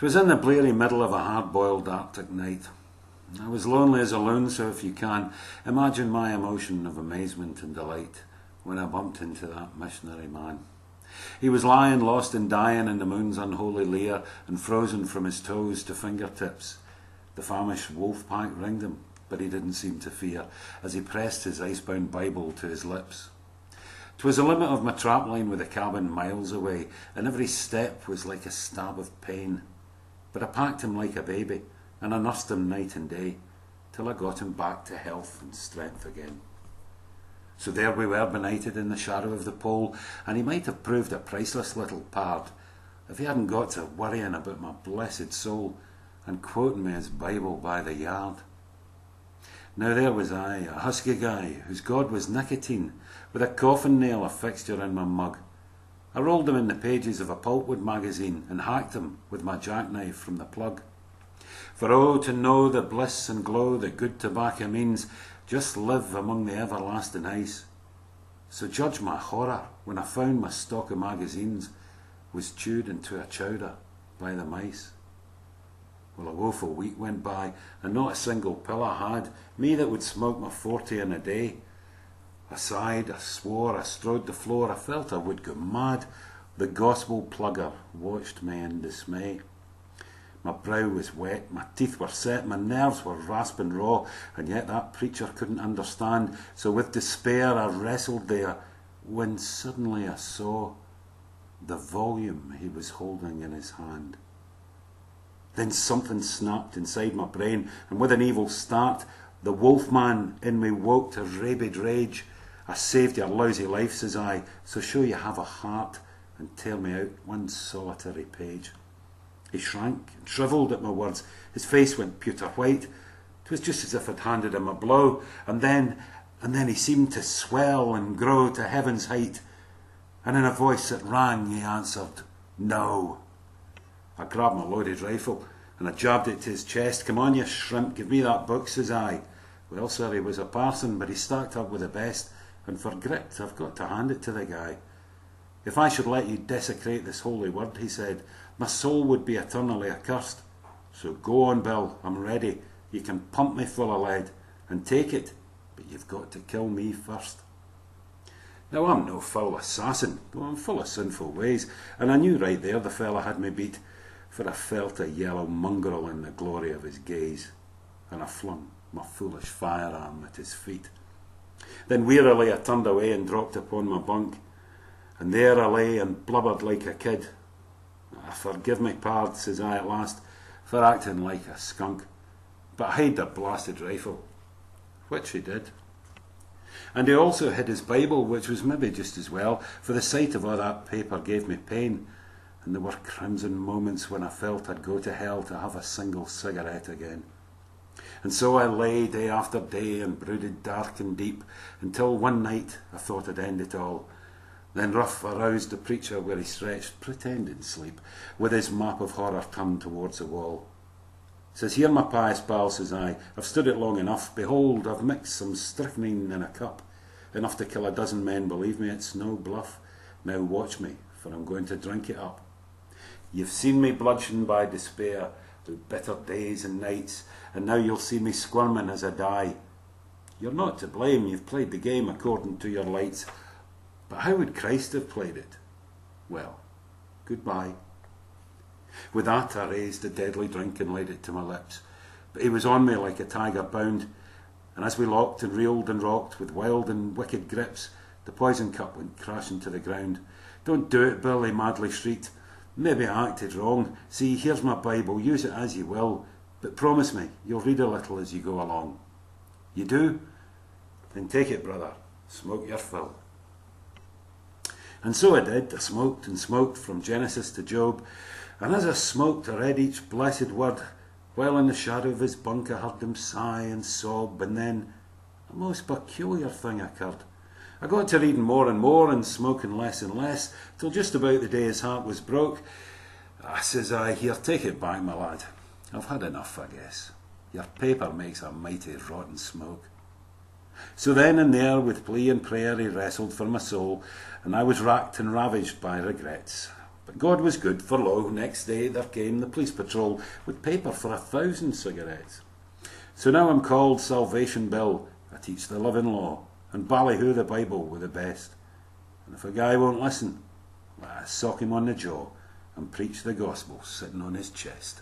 'Twas in the bleary middle of a hard-boiled Arctic night. I was lonely as a loon, so if you can, imagine my emotion of amazement and delight when I bumped into that missionary man. He was lying lost and dying in the moon's unholy leer and frozen from his toes to fingertips. The famished wolf pack ringed him, but he didn't seem to fear as he pressed his icebound Bible to his lips. 'Twas the limit of my trapline with the cabin miles away, and every step was like a stab of pain. But I packed him like a baby, and I nursed him night and day, till I got him back to health and strength again. So there we were benighted in the shadow of the pole, and he might have proved a priceless little pard if he hadn't got to worrying about my blessed soul and quoting me his Bible by the yard. Now there was I, a husky guy, whose god was nicotine, with a coffin nail a fixture in my mug. I rolled him in the pages of a pulpwood magazine and hacked him with my jackknife from the plug. For oh, to know the bliss and glow that good tobacco means, just live among the everlasting ice. So judge my horror when I found my stock of magazines was chewed into a chowder by the mice. Well, a woeful week went by, and not a single pill I had, me that would smoke my 40 in a day. I sighed, I swore, I strode the floor, I felt I would go mad. The gospel plugger watched me in dismay. My brow was wet, my teeth were set, my nerves were rasping raw, and yet that preacher couldn't understand. So with despair I wrestled there, when suddenly I saw the volume he was holding in his hand. Then something snapped inside my brain, and with an evil start, the wolfman in me woke to rabid rage. I saved your lousy life, says I, so show you have a heart, and tear me out one solitary page. He shrank and shrivelled at my words. His face went pewter white. 'Twas just as if I'd handed him a blow, and then he seemed to swell and grow to heaven's height. And in a voice that rang, he answered, "No." I grabbed my loaded rifle and I jabbed it to his chest. "Come on, you shrimp, give me that book," says I. Well, sir, he was a parson, but he stacked up with the best, and for grit I've got to hand it to the guy. "If I should let you desecrate this holy word," he said, "my soul would be eternally accursed. So go on, Bill, I'm ready. You can pump me full of lead and take it, but you've got to kill me first." Now, I'm no foul assassin, though I'm full of sinful ways, and I knew right there the fella had me beat, for I felt a yellow mongrel in the glory of his gaze, and I flung my foolish firearm at his feet. Then wearily I turned away and dropped upon my bunk, and there I lay and blubbered like a kid. "Forgive me, pard," says I at last, "for acting like a skunk, but hide the blasted rifle," which he did. And he also hid his Bible, which was maybe just as well, for the sight of all that paper gave me pain, and there were crimson moments when I felt I'd go to hell to have a single cigarette again. And so I lay day after day and brooded dark and deep, until one night I thought I'd end it all. Then Rough aroused the preacher where he stretched, pretending sleep, with his map of horror turned towards the wall. Says, "Here, my pious pal," says I, "I've stood it long enough. Behold, I've mixed some strychnine in a cup, enough to kill a dozen men, believe me, it's no bluff. Now watch me, for I'm going to drink it up. You've seen me bludgeoned by despair through bitter days and nights, and now you'll see me squirming as I die. You're not to blame, you've played the game according to your lights, but how would Christ have played it? Well, goodbye." With that I raised the deadly drink and laid it to my lips, but he was on me like a tiger bound, and as we locked and reeled and rocked with wild and wicked grips, the poison cup went crashing to the ground. "Don't do it, Bill," he madly shrieked. "Maybe I acted wrong. See, here's my Bible, use it as you will, but promise me you'll read a little as you go along. You do? Then take it, brother, smoke your fill." And so I did. I smoked and smoked from Genesis to Job, and as I smoked I read each blessed word, while in the shadow of his bunk I heard him sigh and sob, and then a most peculiar thing occurred. I got to reading more and more and smoking less and less, till just about the day his heart was broke. Says I, "Here, take it back, my lad. I've had enough, I guess. Your paper makes a mighty rotten smoke." So then and there, with plea and prayer, he wrestled for my soul, and I was racked and ravaged by regrets. But God was good, for lo, next day there came the police patrol with paper for 1,000 cigarettes. So now I'm called Salvation Bill, I teach the living law, and ballyhoo the Bible with the best. And if a guy won't listen, I sock him on the jaw and preach the gospel sitting on his chest.